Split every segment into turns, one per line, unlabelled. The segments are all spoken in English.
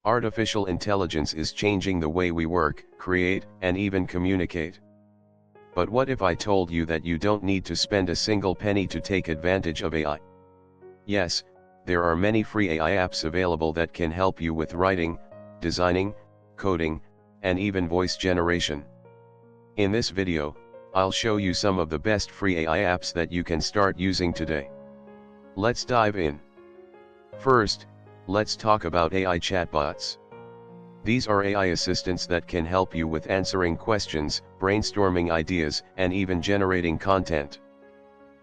Artificial intelligence is changing the way we work, create, and even communicate. But what if I told you that you don't need to spend a single penny to take advantage of AI? Yes, there are many free AI apps available that can help you with writing, designing, coding, and even voice generation. In this video, I'll show you some of the best free AI apps that you can start using today. Let's dive in. First, let's talk about AI chatbots. These are AI assistants that can help you with answering questions, brainstorming ideas, and even generating content.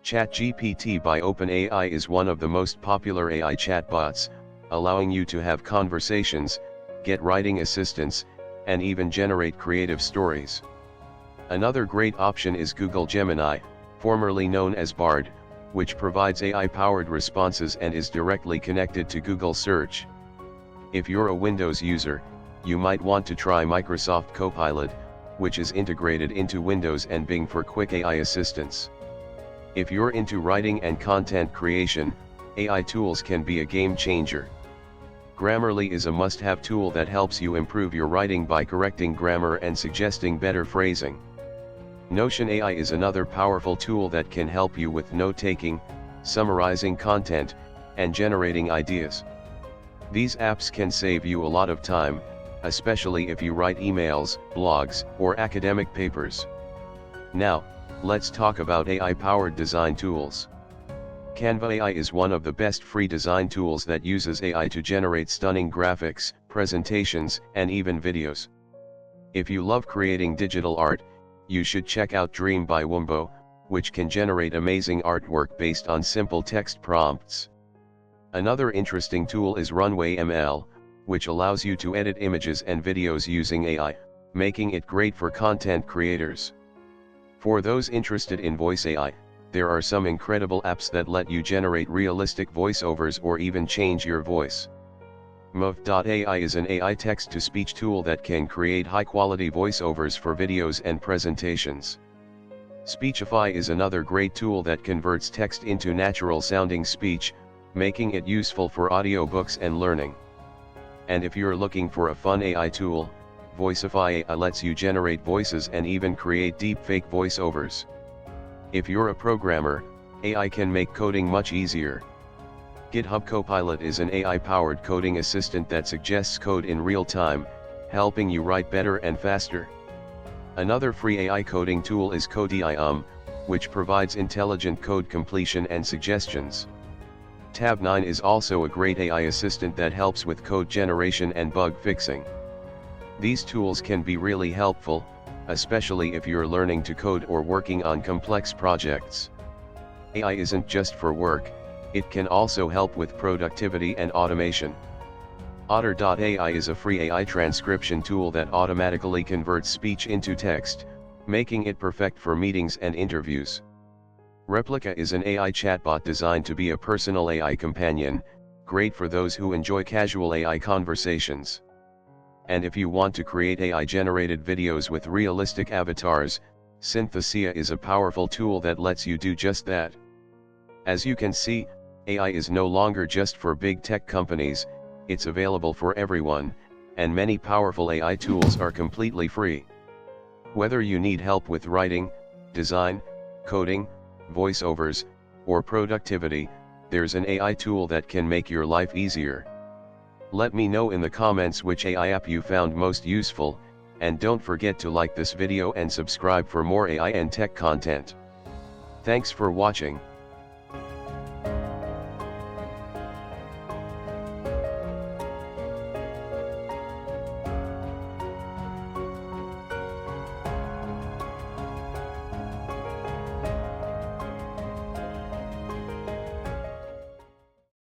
ChatGPT by OpenAI is one of the most popular AI chatbots, allowing you to have conversations, get writing assistance, and even generate creative stories. Another great option is Google Gemini, formerly known as Bard, which provides AI-powered responses and is directly connected to Google Search. If you're a Windows user, you might want to try Microsoft Copilot, which is integrated into Windows and Bing for quick AI assistance. If you're into writing and content creation, AI tools can be a game changer. Grammarly is a must-have tool that helps you improve your writing by correcting grammar and suggesting better phrasing. Notion AI is another powerful tool that can help you with note-taking, summarizing content, and generating ideas. These apps can save you a lot of time, especially if you write emails, blogs, or academic papers. Now, let's talk about AI-powered design tools. Canva AI is one of the best free design tools that uses AI to generate stunning graphics, presentations, and even videos. If you love creating digital art, you should check out Dream by Wumbo, which can generate amazing artwork based on simple text prompts. Another interesting tool is Runway ML, which allows you to edit images and videos using AI, making it great for content creators. For those interested in voice AI, there are some incredible apps that let you generate realistic voiceovers or even change your voice. Move.ai is an AI text-to-speech tool that can create high-quality voiceovers for videos and presentations. Speechify is another great tool that converts text into natural-sounding speech, making it useful for audiobooks and learning. And if you're looking for a fun AI tool, Voicify AI lets you generate voices and even create deepfake voiceovers. If you're a programmer, AI can make coding much easier. GitHub Copilot is an AI-powered coding assistant that suggests code in real time, helping you write better and faster. Another free AI coding tool is Code.ai, which provides intelligent code completion and suggestions. Tab9 is also a great AI assistant that helps with code generation and bug fixing. These tools can be really helpful, especially if you're learning to code or working on complex projects. AI isn't just for work, it can also help with productivity and automation. Otter.ai is a free AI transcription tool that automatically converts speech into text, making it perfect for meetings and interviews. Replica is an AI chatbot designed to be a personal AI companion, great for those who enjoy casual AI conversations. And if you want to create AI-generated videos with realistic avatars, Synthesia is a powerful tool that lets you do just that. As you can see, AI is no longer just for big tech companies, it's available for everyone, and many powerful AI tools are completely free. Whether you need help with writing, design, coding, voiceovers, or productivity, there's an AI tool that can make your life easier. Let me know in the comments which AI app you found most useful, and don't forget to like this video and subscribe for more AI and tech content. Thanks for watching.